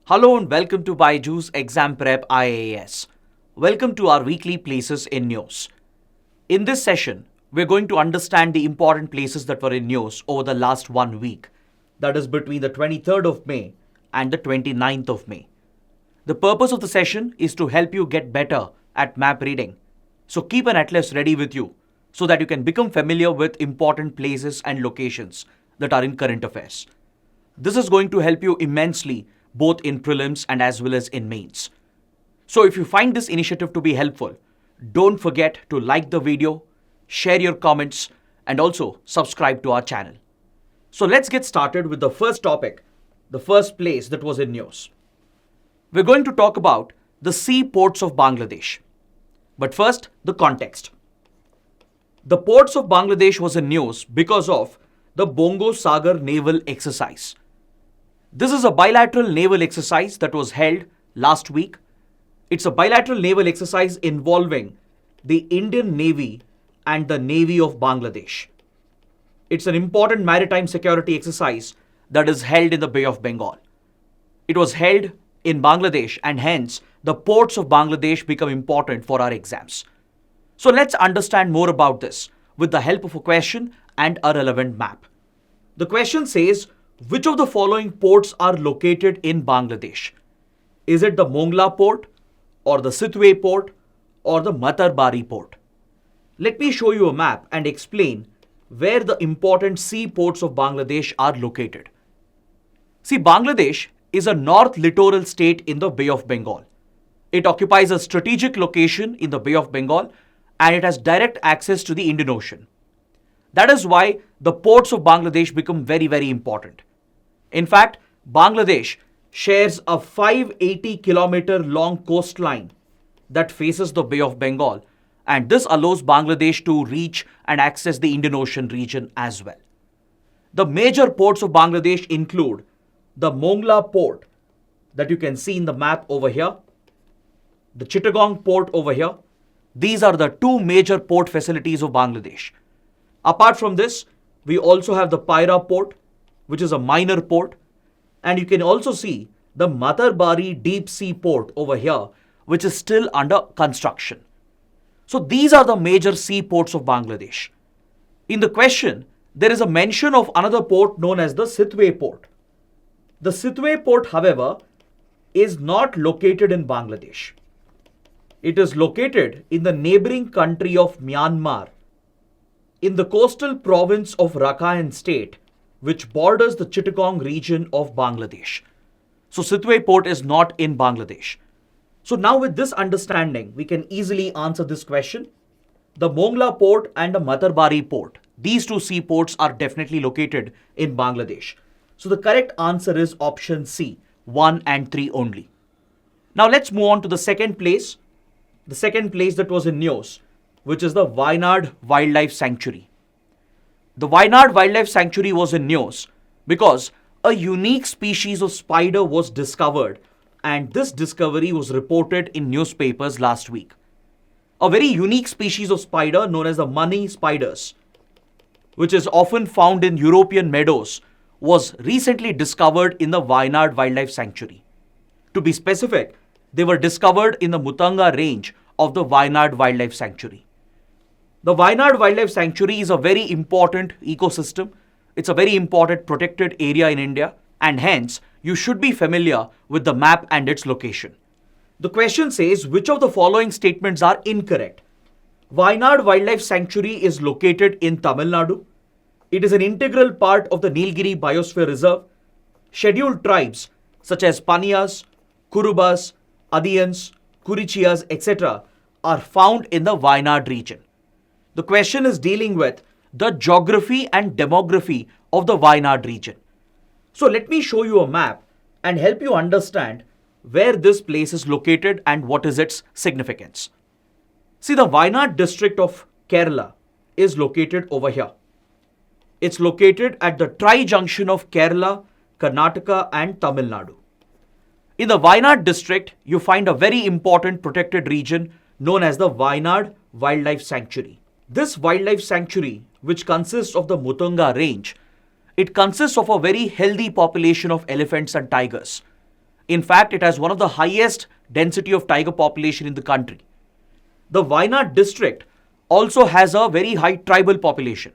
Hello and welcome to BYJU'S Exam Prep IAS. Welcome to our weekly places in news. In this session, we're going to understand the important places that were in news over the last 1 week, that is between the 23rd of May and the 29th of May. The purpose of the session is to help you get better at map reading. So keep an atlas ready with you so that you can become familiar with important places and locations that are in current affairs. This is going to help you immensely both in prelims and as well as in mains. So if you find this initiative to be helpful, don't forget to like the video, share your comments, and also subscribe to our channel. So let's get started with the first topic, the first place that was in news. We're going to talk about the seaports of Bangladesh. But first, the context. The ports of Bangladesh was in news because of the Bongo Sagar naval exercise. This is a bilateral naval exercise that was held last week. It's a bilateral naval exercise involving the Indian Navy and the Navy of Bangladesh. It's an important maritime security exercise that is held in the Bay of Bengal. It was held in Bangladesh and hence the ports of Bangladesh become important for our exams. So let's understand more about this with the help of a question and a relevant map. The question says, which of the following ports are located in Bangladesh? Is it the Mongla port or the Sitwe port or the Matarbari port? Let me show you a map and explain where the important seaports of Bangladesh are located. See, Bangladesh is a north littoral state in the Bay of Bengal. It occupies a strategic location in the Bay of Bengal and it has direct access to the Indian Ocean. That is why the ports of Bangladesh become very, very important. In fact, Bangladesh shares a 580-kilometer long coastline that faces the Bay of Bengal, and this allows Bangladesh to reach and access the Indian Ocean region as well. The major ports of Bangladesh include the Mongla port that you can see in the map over here, the Chittagong port over here. These are the two major port facilities of Bangladesh. Apart from this, we also have the Paira port, which is a minor port, and you can also see the Matarbari deep sea port over here, which is still under construction. So these are the major seaports of Bangladesh. In the question, there is a mention of another port known as the Sitwe port. The Sitwe port, however, is not located in Bangladesh. It is located in the neighboring country of Myanmar, in the coastal province of Rakhine State, which borders the Chittagong region of Bangladesh. So Sitwe port is not in Bangladesh. So now with this understanding, we can easily answer this question. The Mongla port and the Matarbari port, these two seaports are definitely located in Bangladesh. So the correct answer is option C, 1 and 3 only. Now let's move on to the second place that was in news, which is the Wayanad Wildlife Sanctuary. The Wayanad Wildlife Sanctuary was in news because a unique species of spider was discovered, and this discovery was reported in newspapers last week. A very unique species of spider known as the money spiders, which is often found in European meadows, was recently discovered in the Wayanad Wildlife Sanctuary. To be specific, they were discovered in the Mutanga range of the Wayanad Wildlife Sanctuary. The Wayanad Wildlife Sanctuary is a very important ecosystem. It's a very important protected area in India, and hence you should be familiar with the map and its location. The question says, which of the following statements are incorrect? Wayanad Wildlife Sanctuary is located in Tamil Nadu. It is an integral part of the Nilgiri Biosphere Reserve. Scheduled tribes such as Paniyas, Kurubas, Adiyans, Kurichias, etc. are found in the Wayanad region. The question is dealing with the geography and demography of the Wayanad region. So let me show you a map and help you understand where this place is located and what is its significance. See, the Wayanad district of Kerala is located over here. It's located at the tri-junction of Kerala, Karnataka and Tamil Nadu. In the Wayanad district, you find a very important protected region known as the Wayanad Wildlife Sanctuary. This wildlife sanctuary, which consists of the Mutunga range, it consists of a very healthy population of elephants and tigers. In fact, it has one of the highest density of tiger population in the country. The Wayanad district also has a very high tribal population.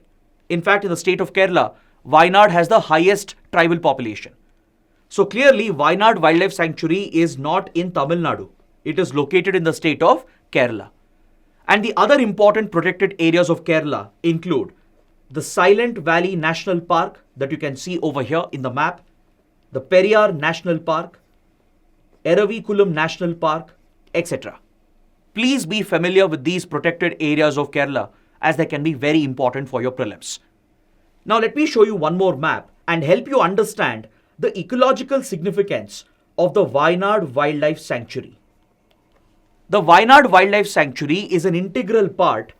In fact, in the state of Kerala, Wayanad has the highest tribal population. So clearly, Wayanad Wildlife Sanctuary is not in Tamil Nadu. It is located in the state of Kerala. And the other important protected areas of Kerala include the Silent Valley National Park that you can see over here in the map, the Periyar National Park, Eravikulam National Park, etc. Please be familiar with these protected areas of Kerala as they can be very important for your prelims. Now let me show you one more map and help you understand the ecological significance of the Wayanad Wildlife Sanctuary. The Wayanad Wildlife Sanctuary is an integral part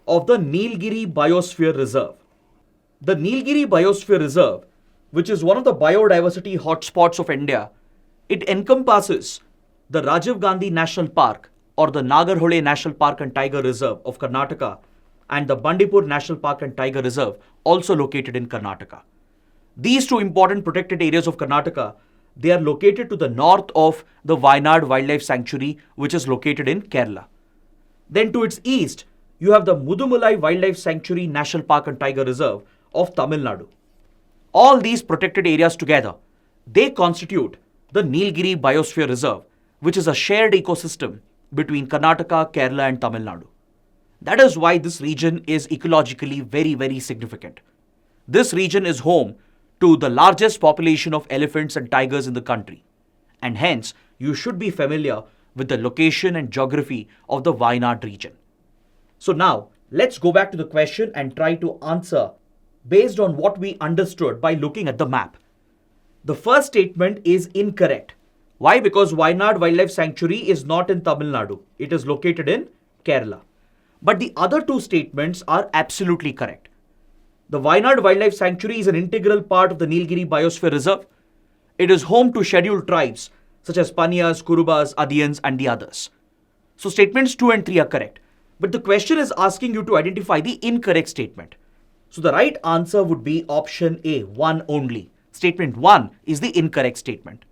of the Nilgiri Biosphere Reserve. The Nilgiri Biosphere Reserve, which is one of the biodiversity hotspots of India, it encompasses the Rajiv Gandhi National Park or the Nagarhole National Park and Tiger Reserve of Karnataka and the Bandipur National Park and Tiger Reserve, also located in Karnataka. These two important protected areas of Karnataka, they are located to the north of the Wayanad Wildlife Sanctuary, which is located in Kerala. Then to its east, you have the Mudumalai Wildlife Sanctuary National Park and Tiger Reserve of Tamil Nadu. All these protected areas together, they constitute the Nilgiri Biosphere Reserve, which is a shared ecosystem between Karnataka, Kerala and Tamil Nadu. That is why this region is ecologically very, very significant. This region is home to the largest population of elephants and tigers in the country. And hence, you should be familiar with the location and geography of the Wayanad region. So now, let's go back to the question and try to answer based on what we understood by looking at the map. The first statement is incorrect. Why? Because Wayanad Wildlife Sanctuary is not in Tamil Nadu. It is located in Kerala. But the other two statements are absolutely correct. The Wayanad Wildlife Sanctuary is an integral part of the Nilgiri Biosphere Reserve. It is home to scheduled tribes such as Paniyas, Kurubas, Adiyans and the others. So statements 2 and 3 are correct. But the question is asking you to identify the incorrect statement. So the right answer would be option A, 1 only. Statement 1 is the incorrect statement.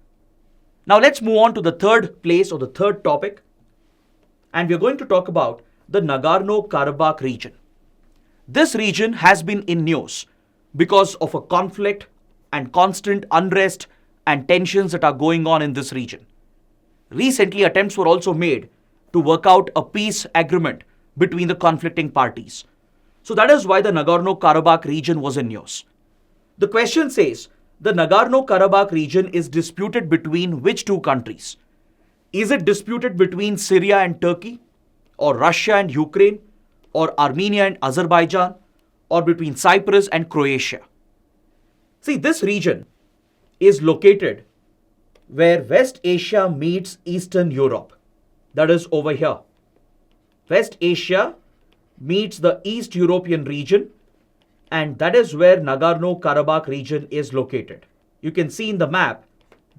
Now let's move on to the third place or the third topic. And we're going to talk about the Nagorno-Karabakh region. This region has been in news because of a conflict and constant unrest and tensions that are going on in this region. Recently, attempts were also made to work out a peace agreement between the conflicting parties. So that is why the Nagorno-Karabakh region was in news. The question says, the Nagorno-Karabakh region is disputed between which two countries? Is it disputed between Syria and Turkey, or Russia and Ukraine, or Armenia and Azerbaijan, or between Cyprus and Croatia? See, this region is located where West Asia meets Eastern Europe. That is over here. West Asia meets the East European region, and that is where Nagorno-Karabakh region is located. You can see in the map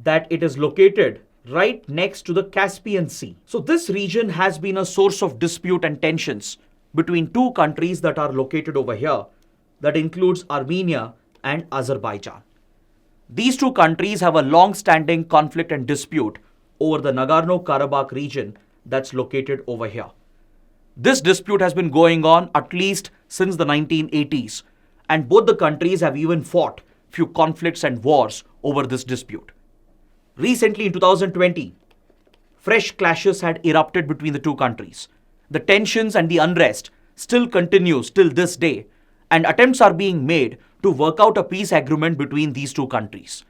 that it is located right next to the Caspian Sea. So this region has been a source of dispute and tensions between two countries that are located over here, that includes Armenia and Azerbaijan. These two countries have a long-standing conflict and dispute over the Nagorno-Karabakh region that's located over here. This dispute has been going on at least since the 1980s, and both the countries have even fought few conflicts and wars over this dispute. Recently in 2020, fresh clashes had erupted between the two countries. The tensions and the unrest still continues till this day, and attempts are being made to work out a peace agreement between these two countries.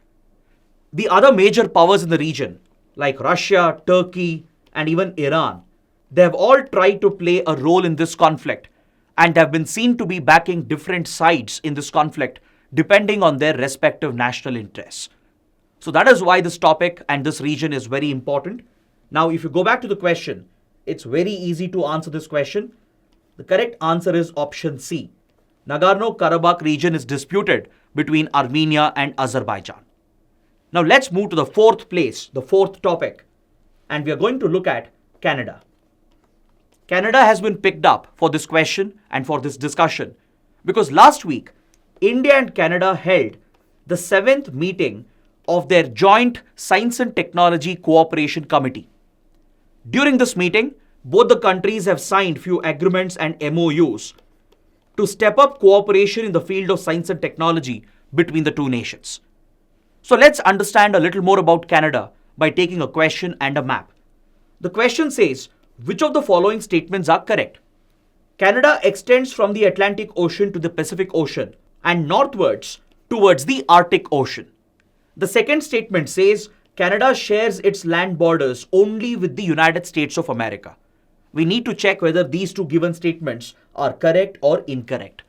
The other major powers in the region, like Russia, Turkey, and even Iran, they have all tried to play a role in this conflict and have been seen to be backing different sides in this conflict depending on their respective national interests. So that is why this topic and this region is very important. Now, if you go back to the question, it's very easy to answer this question. The correct answer is option C. Nagorno-Karabakh region is disputed between Armenia and Azerbaijan. Now let's move to the fourth place, the fourth topic, and we are going to look at Canada. Canada has been picked up for this question and for this discussion because last week, India and Canada held the 7th meeting of their Joint Science and Technology Cooperation Committee. During this meeting, both the countries have signed few agreements and MOUs to step up cooperation in the field of science and technology between the two nations. So let's understand a little more about Canada by taking a question and a map. The question says, which of the following statements are correct? Canada extends from the Atlantic Ocean to the Pacific Ocean and northwards towards the Arctic Ocean. The second statement says Canada shares its land borders only with the United States of America. We need to check whether these two given statements are correct or incorrect.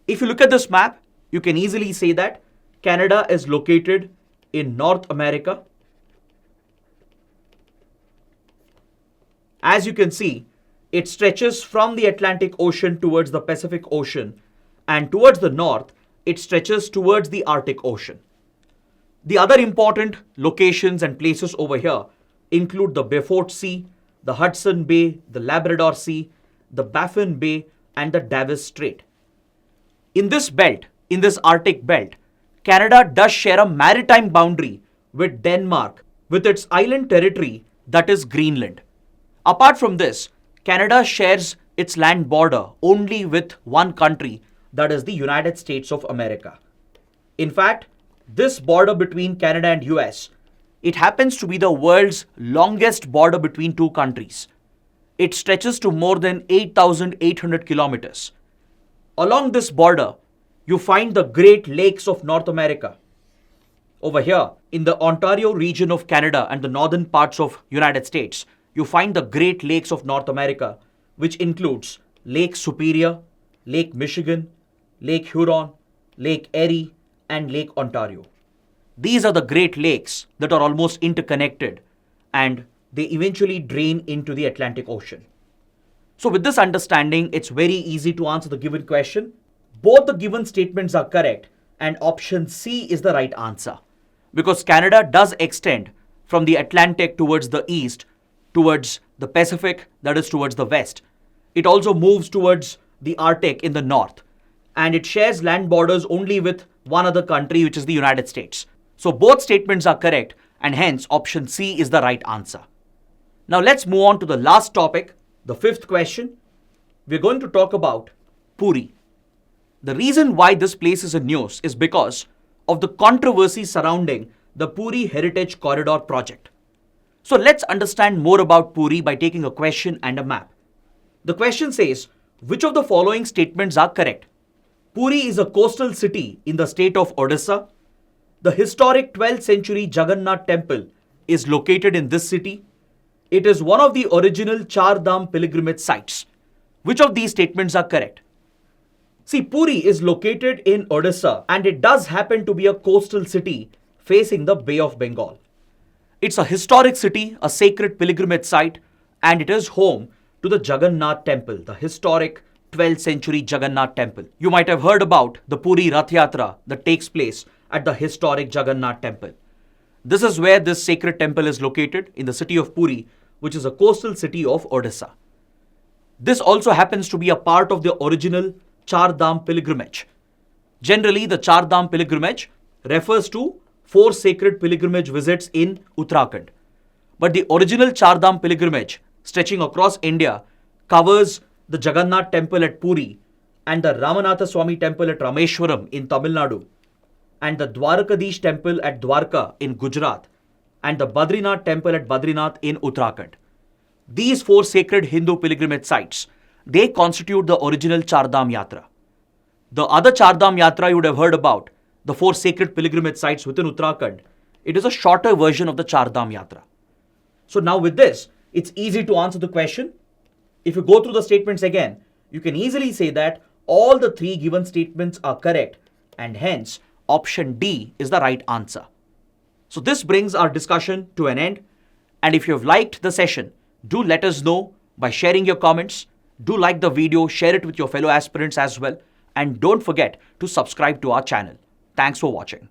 If you look at this map, you can easily say that Canada is located in North America. As you can see, it stretches from the Atlantic Ocean towards the Pacific Ocean, and towards the north, it stretches towards the Arctic Ocean. The other important locations and places over here include the Beaufort Sea, the Hudson Bay, the Labrador Sea, the Baffin Bay, and the Davis Strait. In this belt, in this Arctic belt, Canada does share a maritime boundary with Denmark, with its island territory that is Greenland. Apart from this, Canada shares its land border only with one country, that is the United States of America. In fact, this border between Canada and US, it happens to be the world's longest border between two countries. It stretches to more than 8,800 kilometers. Along this border, you find the Great Lakes of North America. Over here, in the Ontario region of Canada and the northern parts of United States, you find the Great Lakes of North America, which includes Lake Superior, Lake Michigan, Lake Huron, Lake Erie, and Lake Ontario. These are the Great Lakes that are almost interconnected, and they eventually drain into the Atlantic Ocean. So with this understanding, it's very easy to answer the given question. Both the given statements are correct, and option C is the right answer, because Canada does extend from the Atlantic towards the east, towards the Pacific, that is towards the west. It also moves towards the Arctic in the north, and it shares land borders only with one other country, which is the United States. So both statements are correct, and hence option C is the right answer. Now let's move on to the last topic, the fifth question. We're going to talk about Puri. The reason why this place is in news is because of the controversy surrounding the Puri Heritage Corridor project. So let's understand more about Puri by taking a question and a map. The question says, which of the following statements are correct? Puri is a coastal city in the state of Odisha. The historic 12th century Jagannath temple is located in this city. It is one of the original Char Dham pilgrimage sites. Which of these statements are correct? See, Puri is located in Odisha, and it does happen to be a coastal city facing the Bay of Bengal. It's a historic city, a sacred pilgrimage site, and it is home to the Jagannath temple, the historic 12th century Jagannath temple. You might have heard about the Puri Rath Yatra that takes place at the historic Jagannath temple. This is where this sacred temple is located, in the city of Puri, which is a coastal city of Odisha. This also happens to be a part of the original Char Dham pilgrimage. Generally, the Char Dham pilgrimage refers to 4 sacred pilgrimage visits in Uttarakhand. But the original Char Dham pilgrimage, stretching across India, covers the Jagannath temple at Puri and the Ramanatha Swami temple at Rameshwaram in Tamil Nadu, and the Dwarakadish temple at Dwarka in Gujarat, and the Badrinath temple at Badrinath in Uttarakhand. These 4 sacred Hindu pilgrimage sites, they constitute the original Char Dham Yatra. The other Char Dham Yatra you would have heard about, the 4 sacred pilgrimage sites within Uttarakhand, it is a shorter version of the Char Dham Yatra. So now with this, it's easy to answer the question. If you go through the statements again, you can easily say that all the 3 given statements are correct, and hence option D is the right answer. So this brings our discussion to an end, and if you have liked the session, do let us know by sharing your comments. Do like the video, share it with your fellow aspirants as well, and don't forget to subscribe to our channel. Thanks for watching.